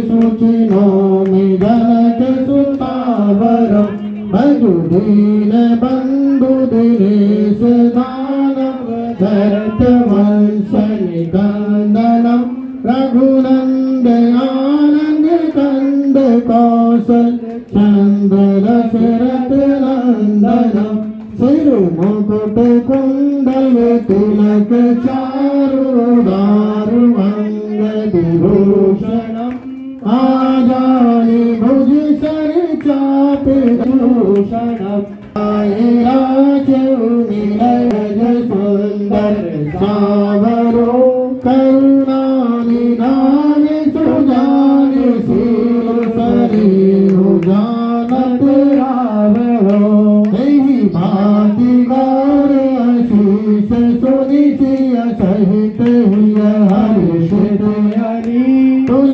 शुचिनोमि जनक सुतावरं भजुदीन बंधु दिनेश दानव भरत वंश निकंदनम रघुनंद आनंद कंद कौशल चंद्र दशरथ नंदनम सिरुमुकुट कुंडल तिलक चारुदारु अंगविभूषणम् आजानि भुज सर चाप भूषणम्